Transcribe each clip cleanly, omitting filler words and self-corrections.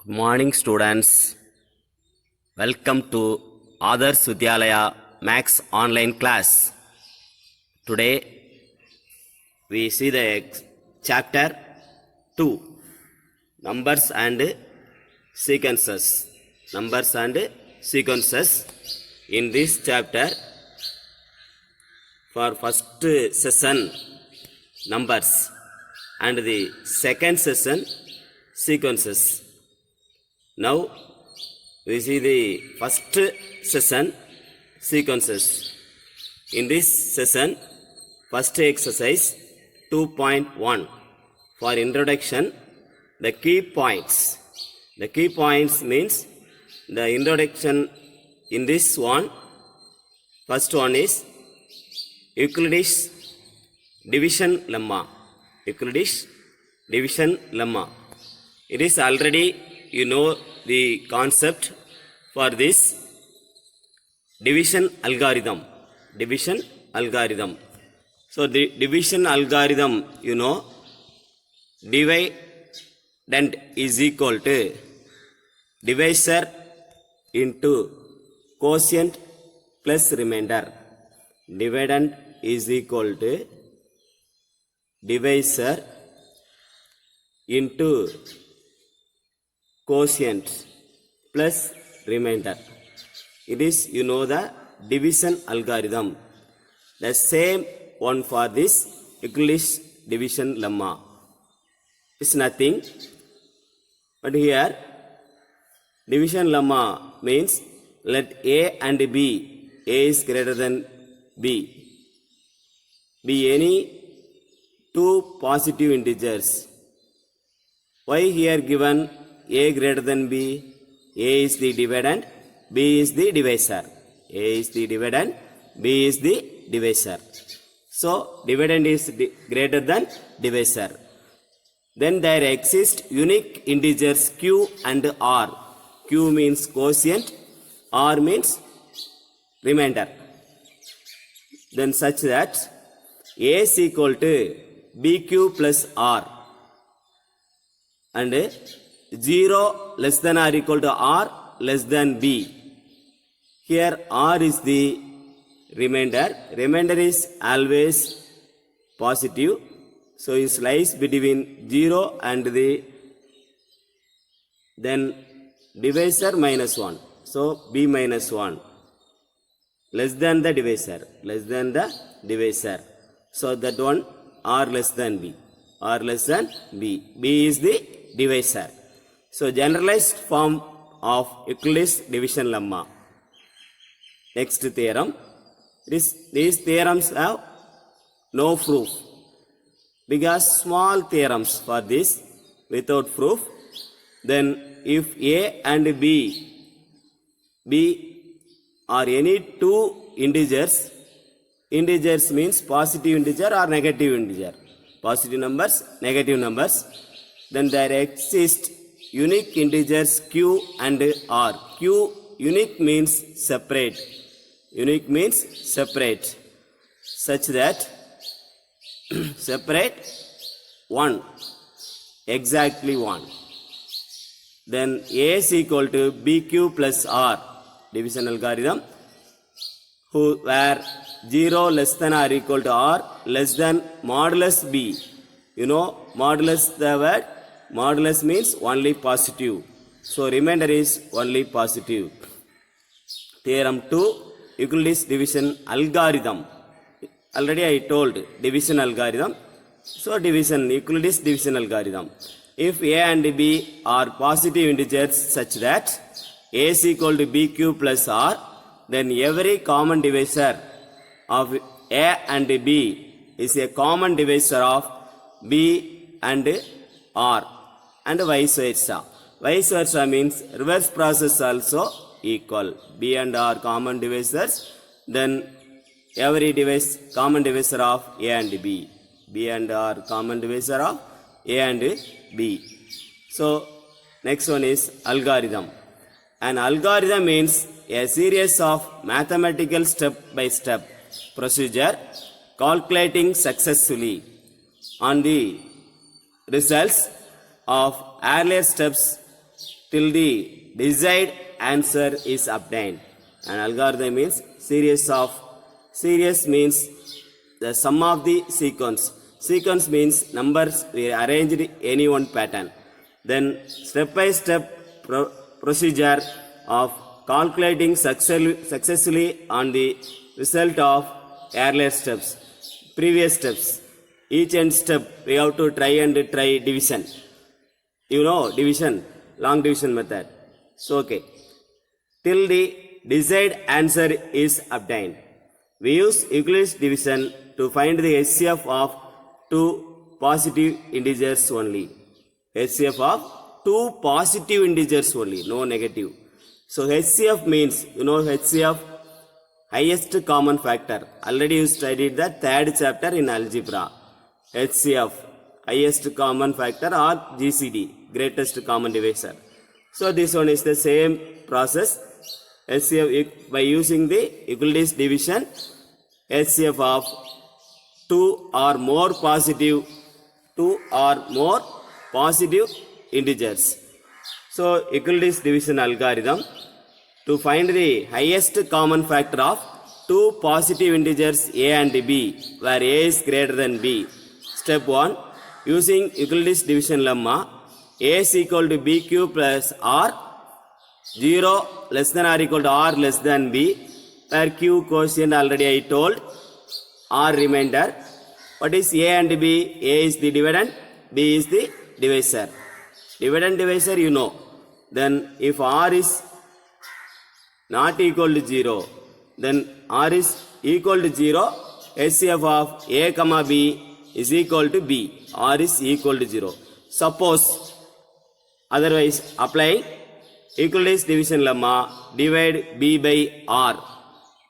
Good morning, students. Welcome to Adarsh Vidyalaya Max online class. Today we see the chapter 2, Numbers and Sequences. Numbers and Sequences. In this chapter, for first session, numbers, and the second session, sequences. Now we see the first session, sequences. In this session, first exercise 2.1, for introduction, the key points. The key points means the introduction in this one. First one is Euclid's division lemma. Euclid's division lemma. It is already, you know, the concept for this division algorithm. Division algorithm. So the division algorithm, you know, dividend is equal to divisor into quotient plus remainder. Dividend is equal to divisor into quotient plus remainder. It is, you know, the division algorithm. The same one for this Euclid's division lemma. It's nothing, but here division lemma means let A and B, A is greater than B, be any two positive integers. Why here given A greater than B? A is the dividend, B is the divisor. A is the dividend, B is the divisor. So dividend is greater than divisor. Then there exist unique integers Q and R. Q means quotient, R means remainder. Then such that A is equal to BQ plus R and 0 less than or equal to R less than B. Here R is the remainder. Remainder is always positive. So it lies between 0 and the then divisor minus 1. So B minus 1 less than the divisor. Less than the divisor. So that one R less than B. R less than B. B is the divisor. So generalized form of Euclid's division lemma. Next theorem. These theorems have no proof, because small theorems for this without proof. Then if A and B are any two integers, integers means positive integer or negative integer, positive numbers, negative numbers, then there exist unique integers Q and R. Q unique means separate. Unique means separate, such that separate 1, exactly 1. Then A is equal to BQ plus R, division algorithm, where 0 less than or equal to R less than modulus B. You know modulus, the word modulus means only positive. So remainder is only positive. Theorem 2, Euclid's division algorithm. Already I told division algorithm. So division, Euclid's division algorithm. If A and B are positive integers such that A is equal to BQ plus R, then every common divisor of A and B is a common divisor of B and R, and vice versa. Vice versa means reverse process also equal. B and R common divisors, then every common divisor of A and B. B and R common divisor of A and B. So next one is algorithm. An algorithm means a series of mathematical step-by-step procedure calculating successfully on the results of earlier steps till the desired answer is obtained. An algorithm means series means the sum of the sequence. Sequence means numbers we arranged any one pattern. Then step by step procedure of calculating successfully on the result of earlier steps, previous steps. Each end step we have to try division. You know division, long division method. So okay, till the desired answer is obtained. We use Euclid's division to find the HCF of two positive integers only. HCF of two positive integers only, no negative. So HCF means, you know HCF, highest common factor. Already you studied the third chapter in algebra. HCF, highest common factor, or GCD, greatest common divisor. So this one is the same process. HCF by using the Euclid's division, HCF of two or more positive integers. So Euclid's division algorithm to find the highest common factor of two positive integers a and b, where a is greater than b. Step 1, using Euclid's division lemma, a is equal to b cube plus r, 0 less than or equal to r less than b, where q quotient already I told, r remainder. What is a and b? A is the dividend, b is the divisor. Dividend divisor you know. Then if r is not equal to 0, then r is equal to 0, HCF of a comma b is equal to b, r is equal to 0. Suppose otherwise, applying Euclid's division lemma, divide b by r,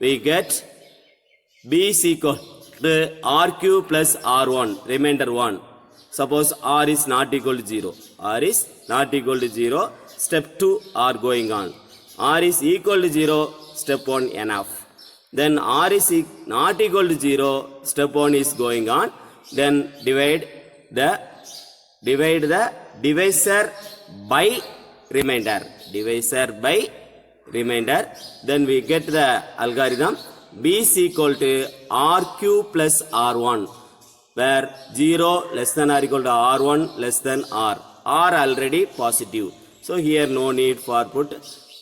we get b is equal to r cube plus r1, remainder 1. Suppose r is not equal to 0. R is not equal to 0. Step 2 are going on. R is equal to 0. Step 1 enough. Then r is not equal to 0. Step 1 is going on. Then divide the divisor by remainder. Divisor by remainder. Then we get the algorithm b is equal to r cube plus r1, where 0 less than or equal to r1 less than r. R already positive. So here no need for put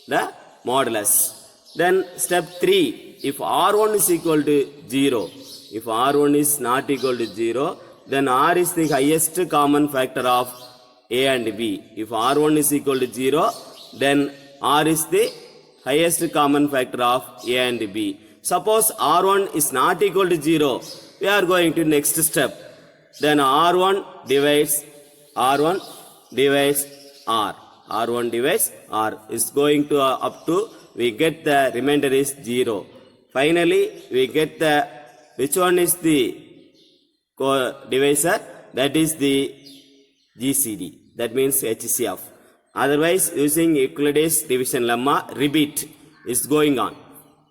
the modulus. Then step 3, if r1 is equal to 0, if r1 is not equal to 0, then r is the highest common factor of a and b. If r1 is equal to 0, then r is the highest common factor of a and b. Suppose r1 is not equal to 0, we are going to next step. Then r1 divides r. R1 divides r is going to up to, we get the remainder is 0. Finally, we get the, which one is the divisor? That is the GCD. That means HCF. Otherwise, using Euclid's division lemma, repeat is going on.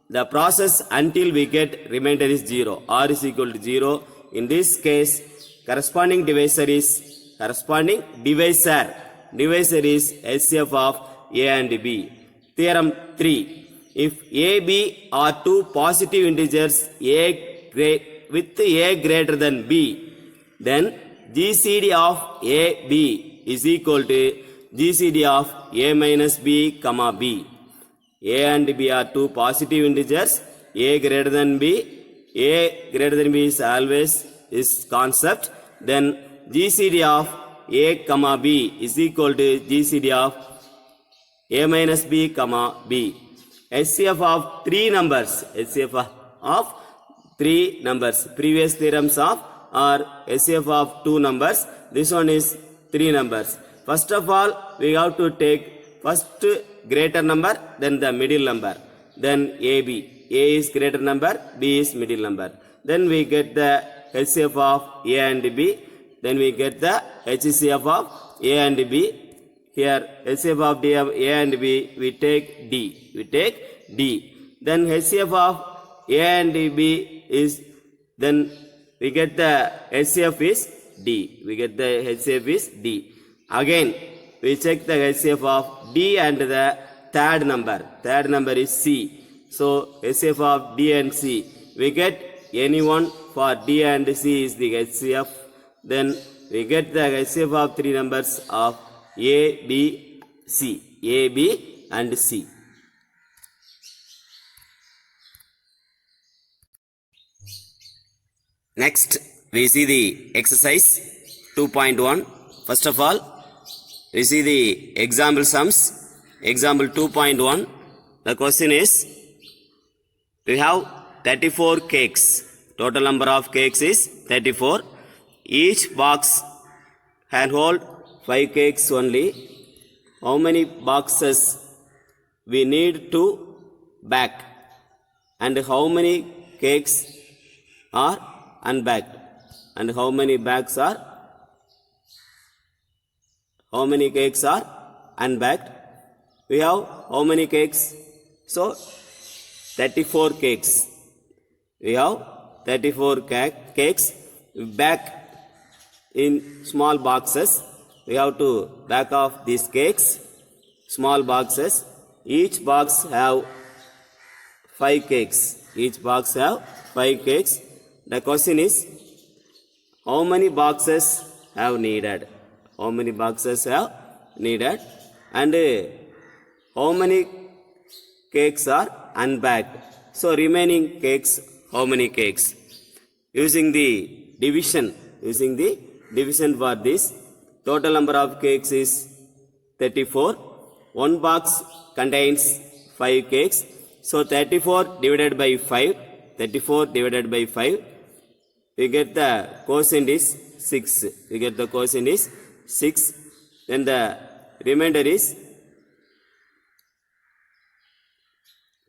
The process until we get remainder is 0. R is equal to 0. In this case, corresponding divisor is HCF of a and b. Theorem 3. If a, b are two positive integers with a greater than b, then GCD of a, b is equal to GCD of a minus b comma b. A and b are two positive integers, a greater than b. A greater than b is always is concept. Then GCD of a comma b is equal to GCD of a minus b comma b. HCF of three numbers. HCF of three numbers. Previous theorems of are HCF of two numbers. This one is three numbers. First of all, we have to take first greater number, then the middle number, then AB. A is greater number, B is middle number. Then we get the HCF of A and B. Then we get the HCF of A and B. Here HCF of A and B, we take D. Then HCF of A and B is, then we get the HCF is D. Again, we check the HCF of D and the third number. Third number is C. So HCF of D and C. We get anyone for D and C is the HCF. Then we get the HCF of three numbers of A, B, C. A, B and C. Next, we see the exercise 2.1. First of all, we see the example sums. Example 2.1. The question is, we have 34 cakes. Total number of cakes is 34. Each box can hold 5 cakes only. How many boxes we need to bake? And how many cakes are unbacked? And how many cakes are unbacked? We have how many cakes? So 34 cakes. We have 34 cakes. We bake in small boxes. We have to back off these cakes, small boxes. Each box have 5 cakes. Each box have 5 cakes. The question is, how many boxes have needed? How many boxes have needed? And how many cakes are unbacked? So remaining cakes, how many cakes? Using the division for this, total number of cakes is 34. One box contains 5 cakes. So 34 divided by 5. 34 divided by 5. We get the quotient is 6. We get the quotient is 6. Then the remainder is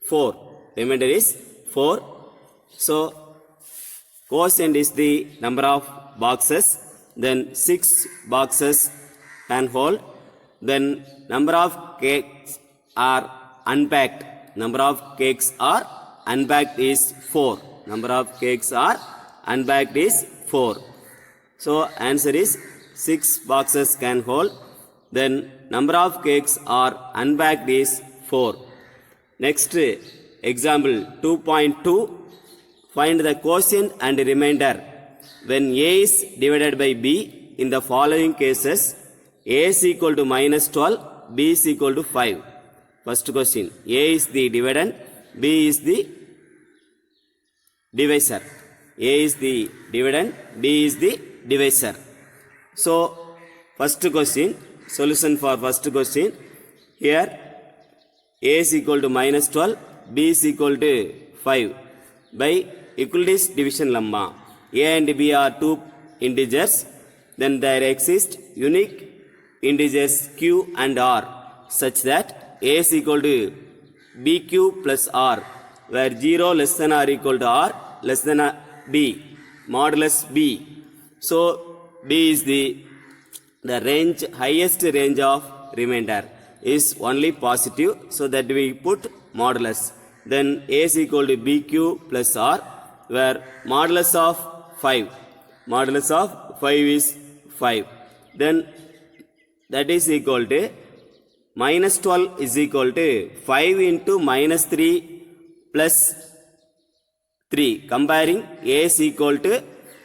4. Remainder is 4. So quotient is the number of boxes. Then 6 boxes can hold. Then number of cakes are unpacked. Number of cakes are unpacked is 4. Number of cakes are unpacked is 4. So answer is 6 boxes can hold. Then number of cakes are unpacked is 4. Next example 2.2. Find the quotient and remainder when A is divided by B in the following cases. A is equal to minus 12, B is equal to 5. First question, A is the dividend, B is the divisor. A is the dividend, B is the divisor. So first question, solution for first question. Here A is equal to minus 12, B is equal to 5 by Euclid's division lemma. A and B are two integers. Then there exist unique integers Q and R such that A is equal to BQ plus R, where 0 less than or equal to R less than B, modulus B. So B is the range, highest range of remainder is only positive, so that we put modulus. Then A is equal to BQ plus R, where modulus of 5 is 5. Then that is equal to minus 12 is equal to 5 into minus 3 plus 3. Comparing A is equal to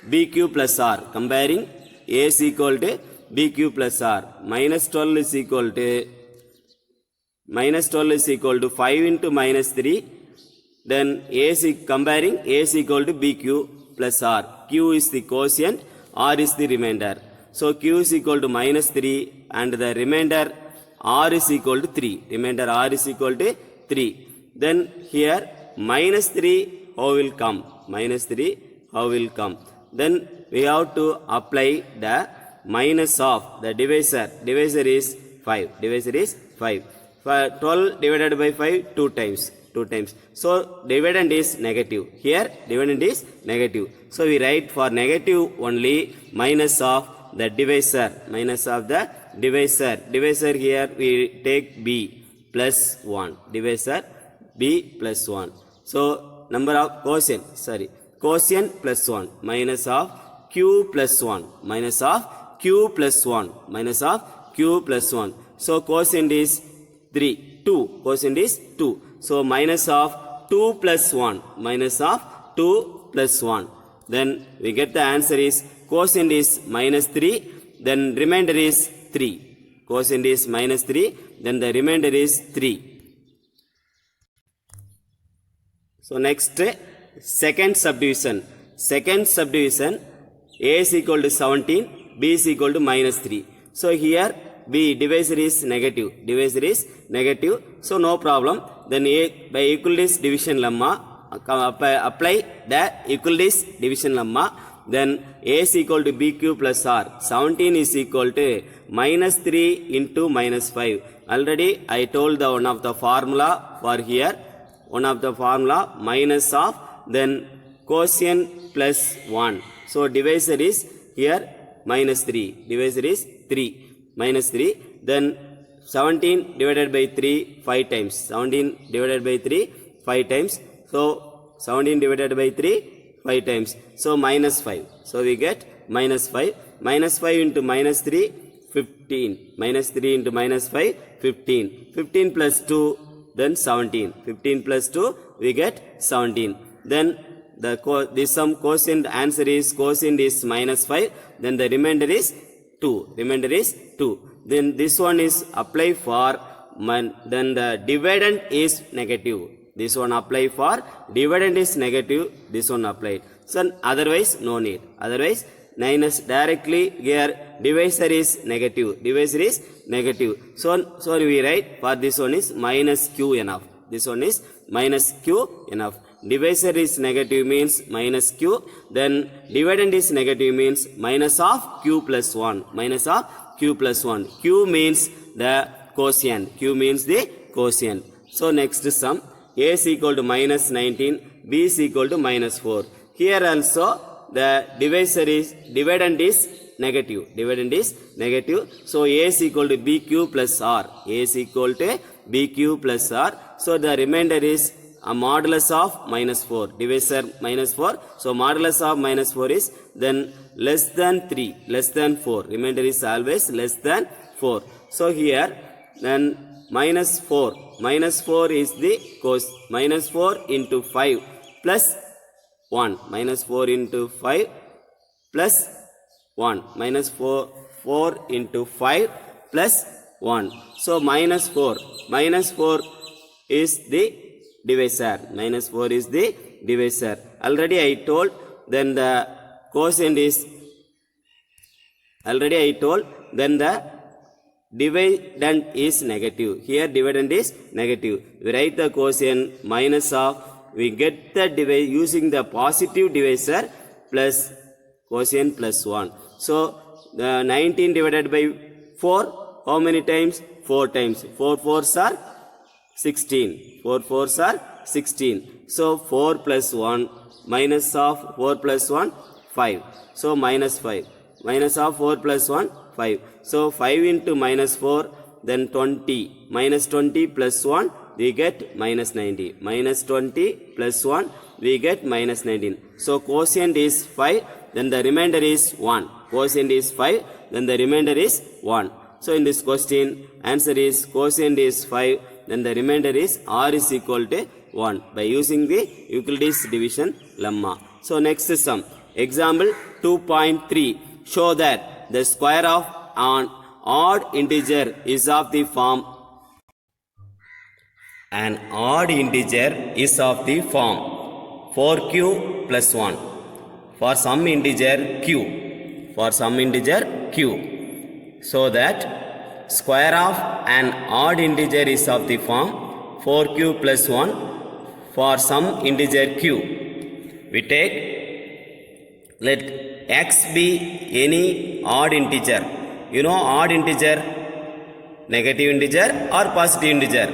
BQ plus R. Comparing A is equal to BQ plus R. Minus 12 is equal to 5 into minus 3. Then comparing A is equal to BQ plus R. Q is the quotient, R is the remainder. So Q is equal to minus 3 and the remainder R is equal to 3. Remainder R is equal to 3. Then here minus 3 how will come? Minus 3 how will come? Then we have to apply the minus of the divisor. Divisor is 5. Divisor is 5. 12 divided by 5 2 times. 2 times. So dividend is negative. Here dividend is negative. So we write for negative only minus of the divisor. Minus of the divisor. Divisor here we take B plus 1. Divisor B plus 1. So number of quotient. Quotient plus 1. Minus of Q plus 1. Minus of Q plus 1. Minus of Q plus 1. So quotient is 3, 2. Quotient is 2. So minus of 2 plus 1. Minus of 2 plus 1. Then we get the answer is quotient is minus 3. Then remainder is 3. Quotient is minus 3. Then the remainder is 3. So next, second subdivision. Second subdivision, A is equal to 17, B is equal to minus 3. So here B divisor is negative. Divisor is negative. So no problem. Then A by Euclid's division lemma, apply the Euclid's division lemma. Then A is equal to BQ plus R. 17 is equal to minus 3 into minus 5. Already I told the one of the formula for here. One of the formula minus of then quotient plus 1. So divisor is here minus 3. Divisor is 3. Minus 3. Then 17 divided by 3 5 times. 17 divided by 3 5 times. So 17 divided by 3 5 times. So minus 5. So we get minus 5. Minus 5 into minus 3 15. Minus 3 into minus 5 15. 15 plus 2 then 17. 15 plus 2 we get 17. Then this sum quotient answer is quotient is minus 5. Then the remainder is 2. Remainder is 2. Then this one is apply for then the dividend is negative. This one apply for dividend is negative. This one applied. So otherwise no need. Otherwise minus directly here divisor is negative. Divisor is negative. So we write for this one is minus q enough. This one is minus q enough. Divisor is negative means minus q. Then dividend is negative means minus of q plus 1. Minus of q plus 1. Q means the quotient. Q means the quotient. So next sum. A is equal to minus 19. B is equal to minus 4. Here also the dividend is negative. Dividend is negative. So A is equal to BQ plus R. A is equal to BQ plus R. So the remainder is a modulus of minus 4. Divisor minus 4. So modulus of minus 4 is then less than 3. Less than 4. Remainder is always less than 4. So here then minus 4. Minus 4 is the cos. Minus 4 into 5 plus 1. Minus 4 into 5 plus 1. Minus 4 into 5 plus 1. So minus 4. Minus 4 is the divisor. Minus 4 is the divisor. Already I told. Then the quotient is. Already I told. Then the dividend is negative. Here dividend is negative. We write the quotient minus of. We get the divisor using the positive divisor plus quotient plus 1. So the 19 divided by 4. How many times? 4 times. 4 4s are 16. 4 4s are 16. So 4 plus 1 minus of 4 plus 1 5. So minus 5. Minus of 4 plus 1 5. So 5 into minus 4 then 20. Minus 20 plus 1 we get minus 90. Minus 20 plus 1 we get minus 19. So quotient is 5. Then the remainder is 1. Quotient is 5. Then the remainder is 1. So in this question answer is quotient is 5. Then the remainder is R is equal to 1 by using the Euclid's division lemma. So next sum. Example 2.3. Show that the square of an odd integer is of the form. An odd integer is of the form 4q plus 1 for some integer q. For some integer q. So that square of an odd integer is of the form 4q plus 1 for some integer q. We take, let x be any odd integer. You know odd integer, negative integer or positive integer.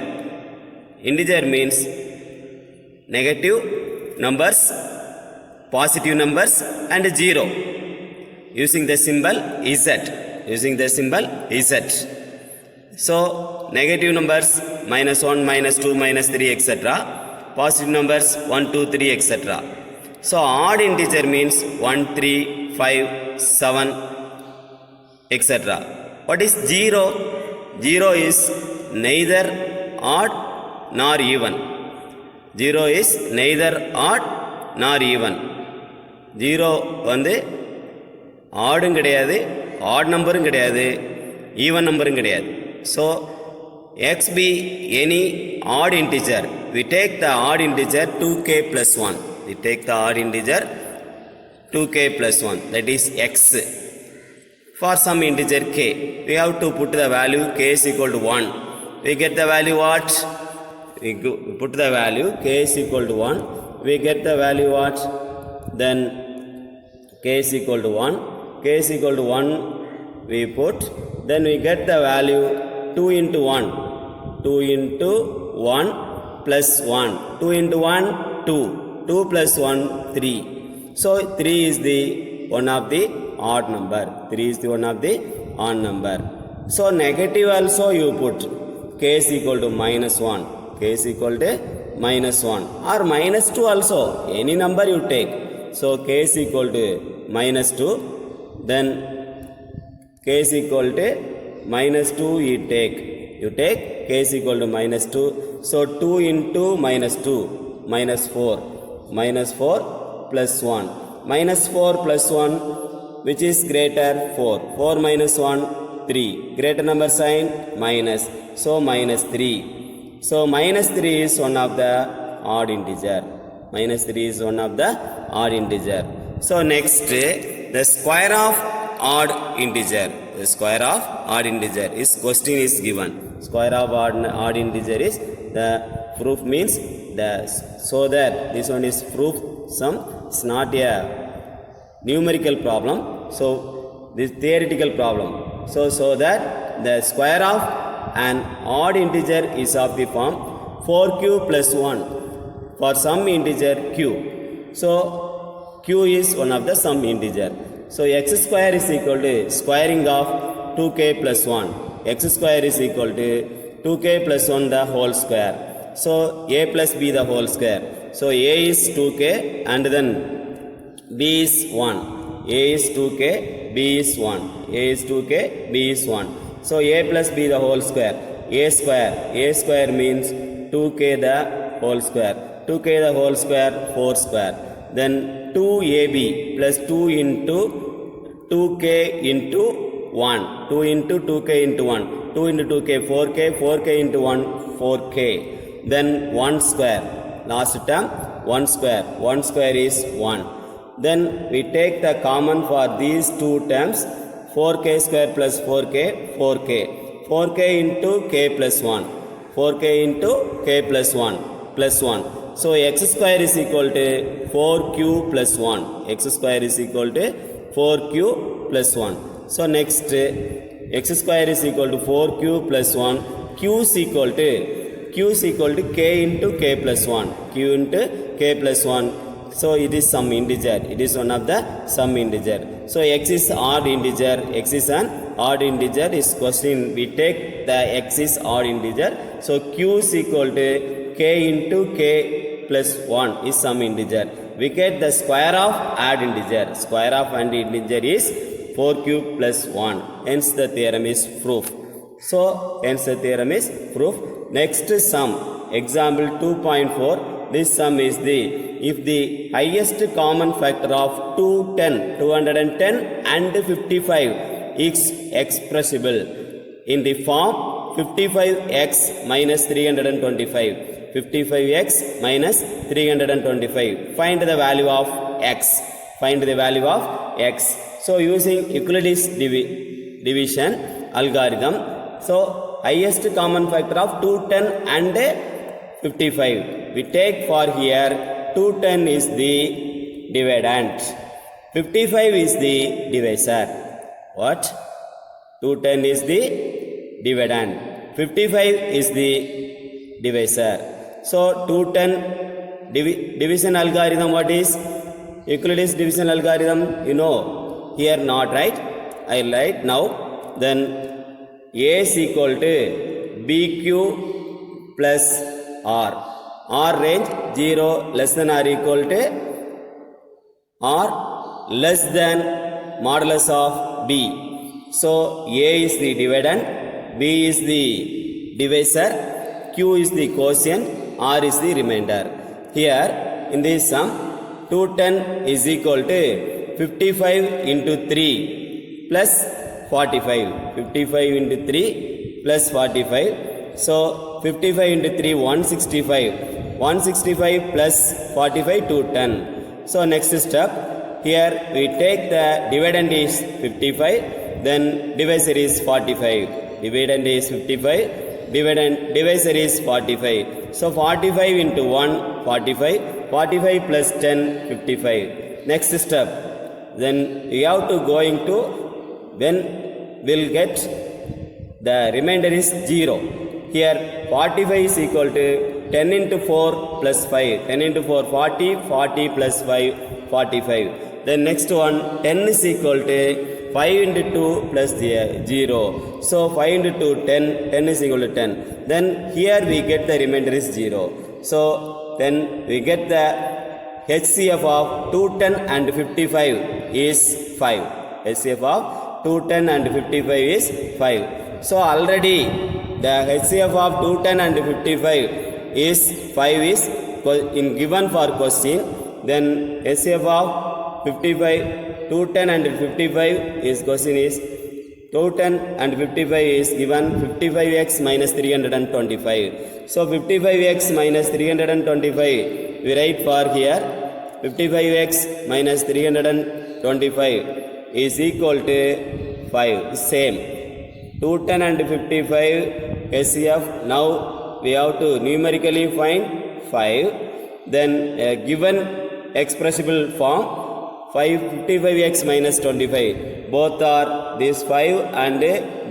Integer means negative numbers, positive numbers and 0. Using the symbol Z. Using the symbol Z. So negative numbers minus 1, minus 2, minus 3 etc. Positive numbers 1, 2, 3 etc. So odd integer means 1, 3, 5, 7 etc. What is 0? 0 is neither odd nor even. 0 is neither odd nor even. 0 வந்து ஆடும் கிடையாது, add நம்பரும் கிடையாது, even நம்பரும் கிடையாது. So x be any odd integer, we take the odd integer 2k plus 1. We take the odd integer 2k plus 1, that is x. For some integer k, we have to put the value k is equal to 1. We get the value what? We put the value k is equal to 1. We get the value what? Then k is equal to 1. K is equal to 1 we put. Then we get the value 2 into 1. 2 into 1 plus 1. 2 into 1, 2. 2 plus 1, 3. So 3 is the one of the odd number. 3 is the one of the odd number. So negative also you put k is equal to minus 1. K is equal to minus 1 or minus 2 also. Any number you take. So k is equal to minus 2. Then k is equal to minus 2 you take. You take k is equal to minus 2. So 2 into minus 2, minus 4. Minus 4 plus 1. Minus 4 plus 1, which is greater? 4. 4 minus 1, 3. Greater number sign, minus. So minus 3. So minus 3 is one of the odd integer. Minus 3 is one of the odd integer. So next, the square of odd integer. The square of odd integer is question is given. Square of odd integer is the proof means the, so that this one is proof sum. It's not a numerical problem. So this theoretical problem. So that the square of an odd integer is of the form 4q plus 1 for some integer q. So q is one of the some integer. So x square is equal to squaring of 2k plus 1. X square is equal to 2k plus 1 the whole square. So a plus b the whole square. So a is 2k and then b is 1. A is 2k, b is 1. A is 2k, b is 1. So a plus b the whole square. A square means 2k the whole square. 2k the whole square, 4 square. Then 2ab plus 2 into 2k into 1. 2 into 2k into 1. 2 into 2k, 4k. 4k into 1, 4k. Then 1 square. Last term, 1 square. 1 square is 1. Then we take the common for these two terms. 4k square plus 4k, 4k. 4k into k plus 1. 4k into k plus 1, plus 1. So x square is equal to 4q plus 1. X square is equal to 4q plus 1. So next, x square is equal to 4q plus 1. Q is equal to k into k plus 1. Q into k plus 1. So it is some integer. It is one of the some integer. So x is odd integer. X is an odd integer. Is question. We take the x is odd integer. So q is equal to k into k plus 1 is some integer. We get the square of odd integer. Square of odd integer is 4q plus 1. Hence the theorem is proof. So hence the theorem is proof. Next sum. Example 2.4. This sum is the, if the highest common factor of 210 and 55 is expressible in the form 55x minus 325. 55x minus 325. Find the value of x. Find the value of x. So using Euclid's division algorithm. So highest common factor of 210 and 55. We take for here 210 is the dividend. 55 is the divisor. What? 210 is the dividend. 55 is the divisor. So 210 division algorithm, what is? Euclid's division algorithm, you know. Here not, right? I write now. Then A is equal to BQ plus R. R range 0 less than or equal to or less than modulus of B. So A is the dividend, B is the divisor, Q is the quotient, R is the remainder. Here in this sum 210 is equal to 55 into 3 plus 45. 55 into 3 plus 45. So 55 into 3 165. 165 plus 45 210. So next step, here we take the dividend is 55, then divisor is 45. Dividend is 55, divisor is 45. So 45 into 1 45, 45 plus 10 55. Next step, then we have to going to when we'll get the remainder is 0. Here 45 is equal to 10 into 4 plus 5. 10 into 4 40, 40 plus 5 45. Then next one 10 is equal to 5 into 2 plus 0. So 5 into 2 10, 10 is equal to 10. Then here we get the remainder is 0. So then we get the HCF of 210 and 55 is 5. HCF of 210 and 55 is 5. So already the HCF of 210 and 55 is 5 is in given for question. Then HCF of 55, 210 and 55 is question is 210 and 55 is given 55x minus 325. So 55x minus 325 we write for here 55x minus 325 is equal to 5. Same 210 and 55 HCF. Now we have to numerically find 5. Then given expressible form 55x minus 25. Both are this 5 and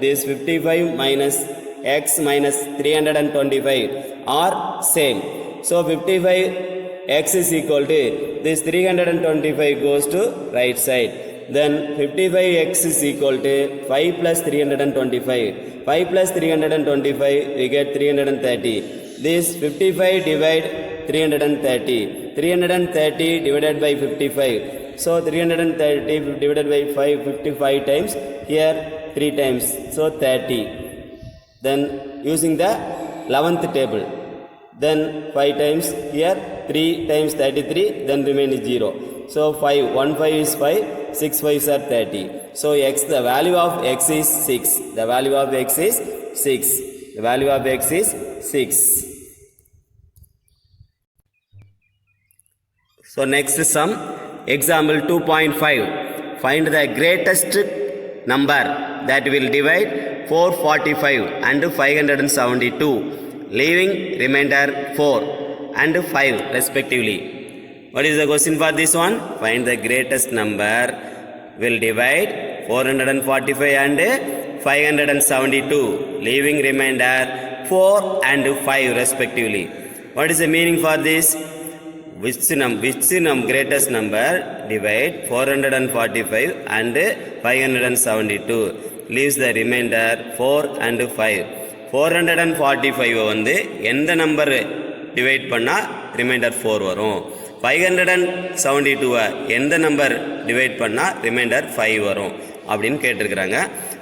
this 55 minus x minus 325 are same. So 55x is equal to this 325 goes to right side. Then 55x is equal to 5 plus 325. 5 plus 325 we get 330. This 55 divide 330. 330 divided by 55. So 330 divided by 5, 55 times. Here 3 times. So 30. Then using the 11th table. Then 5 times. Here 3 times 33. Then remaining 0. So 5. 1 5 is 5. 6 5s are 30. So x, the value of x is 6. The value of x is 6. The value of x is 6. So next sum, example 2.5. Find the greatest number that will divide 445 and 572, leaving remainder 4 and 5 respectively. What is the question for this one? Find the greatest number will divide 445 and 572, leaving remainder 4 and 5 respectively. What is the meaning for this? Which greatest number divide 445 and 572 leaves the remainder 4 and 5. 445 வந்து எந்த number divide பண்ணா reminder 4 வரும். 572 எந்த number divide பண்ணா reminder 5 வரும் அப்படின்னு கேட்டிருக்கிறாங்க.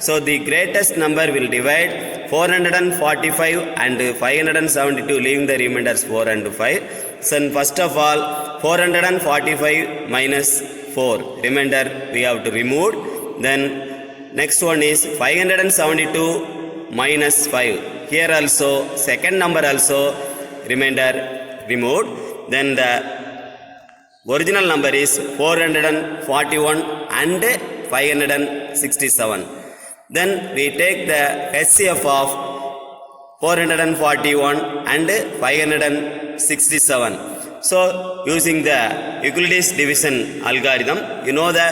So the greatest number will divide 445 and 572 leaving the remainders 4 and 5. So first of all 445 minus 4 remainder we have to remove. Then next one is 572 minus 5. Here also second number also remainder removed. Then the original number is 441 and 567. Then we take the HCF of 441 and 567. So using the Euclid's division algorithm, you know the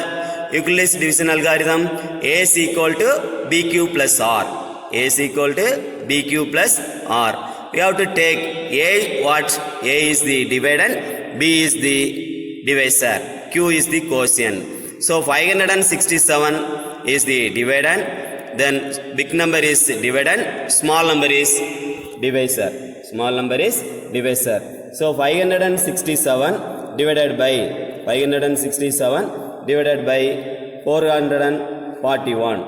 Euclid's division algorithm, A is equal to BQ plus R. A is equal to BQ plus R. We have to take A, what? A is the dividend, B is the divisor, Q is the quotient. So 567 is the dividend, then big number is dividend, small number is divisor. Small number is divisor. So 567 divided by 441.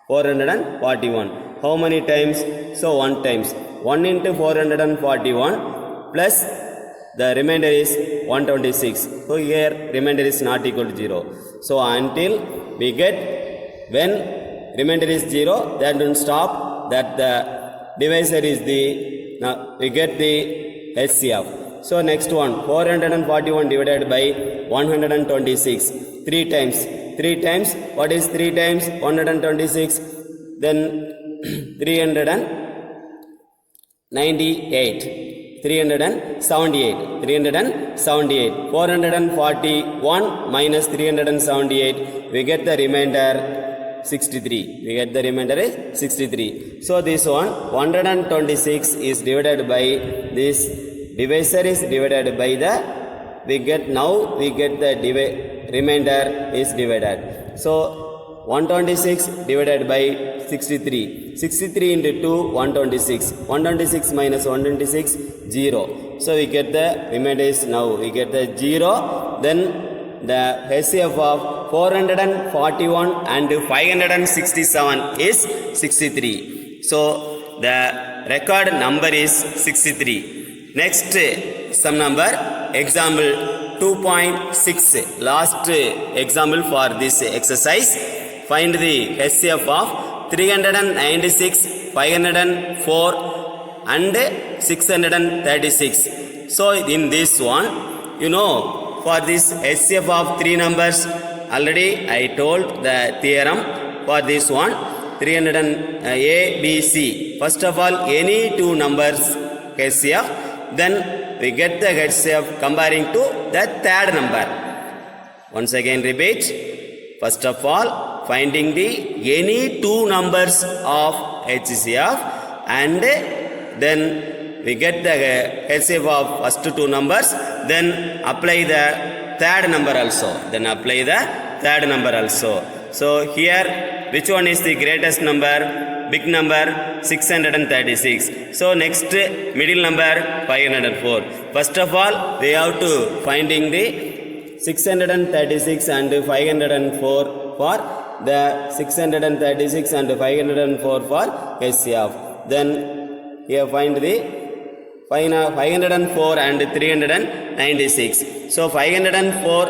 441. How many times? So 1 times. 1 into 441 plus the remainder is 126. So here remainder is not equal to 0. So until we get when remainder is 0, that don't stop, that the divisor is the, now we get the HCF. So next one, 441 divided by 126, 3 times. 3 times, what is 3 times 126? Then 398. 378. 441 minus 378, we get the remainder 63. We get the remainder is 63. So this one 126 is divided by this divisor is divided by the, we get the remainder is divided. So 126 divided by 63. 63 into 2, 126. 126 minus 126, 0. So we get the remainder is now, we get the 0. Then the HCF of 441 and 567 is 63. So the record number is 63. Next some number, example 2.6, last example for this exercise. Find the HCF of 396, 504 and 636. So in this one, you know, for this HCF of 3 numbers, already I told the theorem for this one, 300 and A, B, C. First of all, any 2 numbers HCF, then we get the HCF comparing to the third number. Once again repeat. First of all, finding the any 2 numbers of HCF, and then we get the HCF of first 2 numbers, then apply the third number also. So here, which one is the greatest number? Big number 636. So next middle number 504. First of all, we have to finding the 636 and 504 for the 636 and 504 for HCF. Then here find the 504 and 396. So 504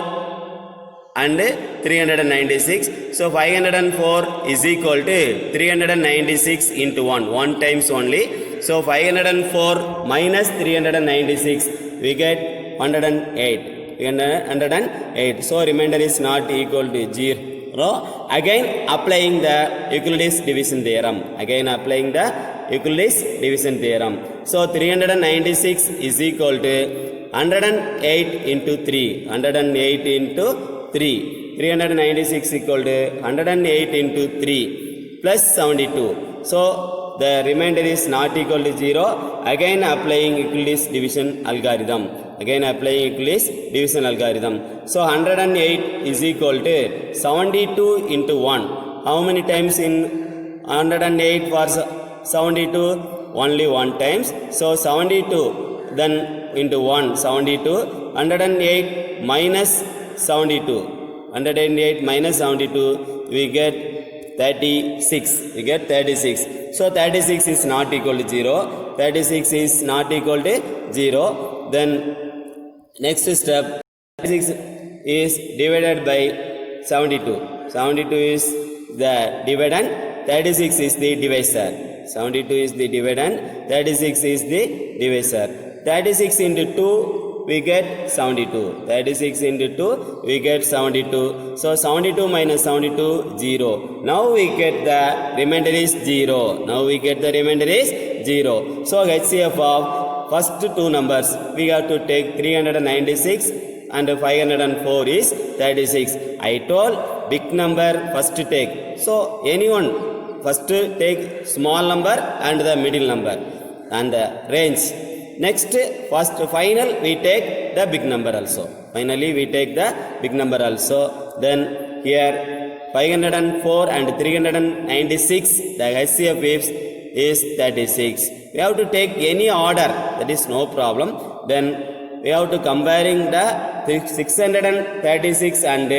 and 396. So 504 is equal to 396 into 1 times only. So 504 minus 396, we get 108. So remainder is not equal to 0. Again applying the Euclid's division theorem. So 396 is equal to 108 into 3. 396 equal to 108 into 3 plus 72. So the remainder is not equal to 0. Again applying Euclid's division algorithm. So 108 is equal to 72 into 1. How many times in 108 for 72? Only 1 times. So 72 then into 1, 72. 108 minus 72. 108 minus 72, we get 36. So 36 is not equal to 0. Then next step, 36 is divided by 72. 72 is the dividend, 36 is the divisor. 36 is the divisor. 36 into 2, we get 72. 36 into 2, we get 72. So 72 minus 72, 0. Now we get the remainder is 0. So HCF of first 2 numbers, we have to take 396 and 504 is 36. I told big number first take. So anyone first take small number and the middle number and the range. Next, first final we take the big number also. Then here 504 and 396, the HCF is 36. We have to take any order, that is no problem. Then we have to comparing the 636 and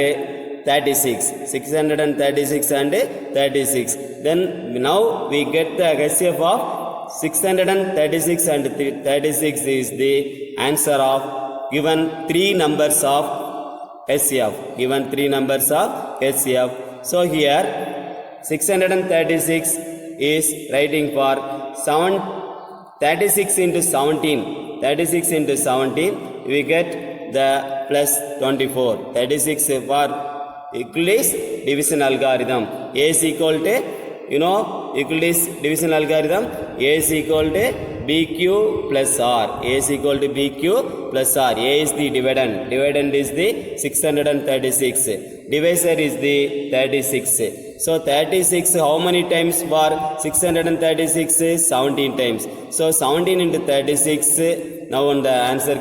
36. 636 and 36. Then now we get the HCF of 636 and 36 is the answer of given three numbers of HCF. Given three numbers of HCF. So here 636 is writing for 36 into 17. 36 into 17 we get the plus 24. 36 for Euclid's division algorithm. A is equal to, Euclid's division algorithm. A is equal to BQ plus R. A is equal to BQ plus R. A is the dividend. Dividend is the 636. Divisor is the 36. So 36 how many times for 636? 17 times. So 17 into 36. Now on the answer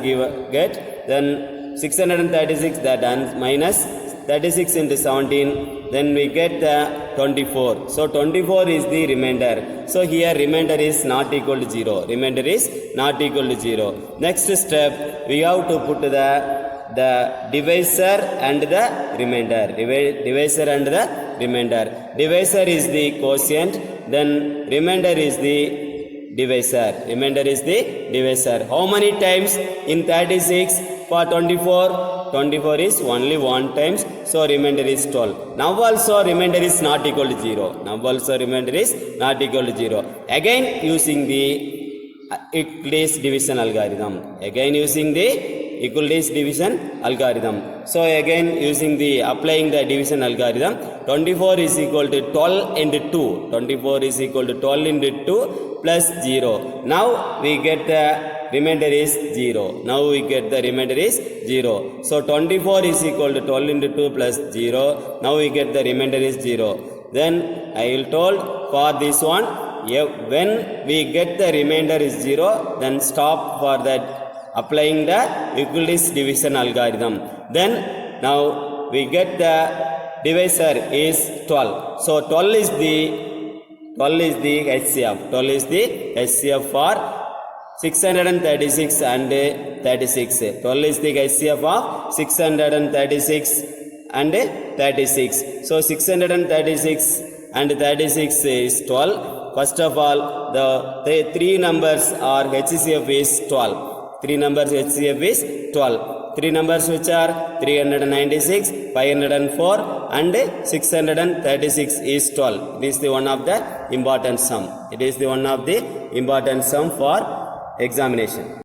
get. Then 636 that minus 36 into 17, then we get the 24. So 24 is the remainder. So here remainder is not equal to 0. Remainder is not equal to 0. Next step, we have to put the divisor and the remainder. Divisor and the remainder. Divisor is the quotient, then remainder is the divisor. Remainder is the divisor. How many times in 36 for 24? 24 is only one times, so remainder is 12. Now also remainder is not equal to 0. Now also remainder is not equal to 0. Again using the Euclid's division algorithm. Again using the Euclid's division algorithm. So again using the applying the division algorithm, 24 is equal to 12 into 2. 24 is equal to 12 into 2 plus 0. Now we get the remainder is 0. Now we get the remainder is 0. So 24 is equal to 12 into 2 plus 0. Now we get the remainder is 0. Then I will told for this one, when we get the remainder is 0, then stop for that applying the Euclid's division algorithm. Then now we get the divisor is 12. So 12 is the HCF. 12 is the HCF for 636 and 36. 12 is the HCF of 636 and 36. So 636 and 36 is 12. First of all, the three numbers are HCF is 12. Three numbers HCF is 12. Three numbers which are 396, 504 and 636 is 12. It is the one of the important sum. It is the one of the important sum for examination.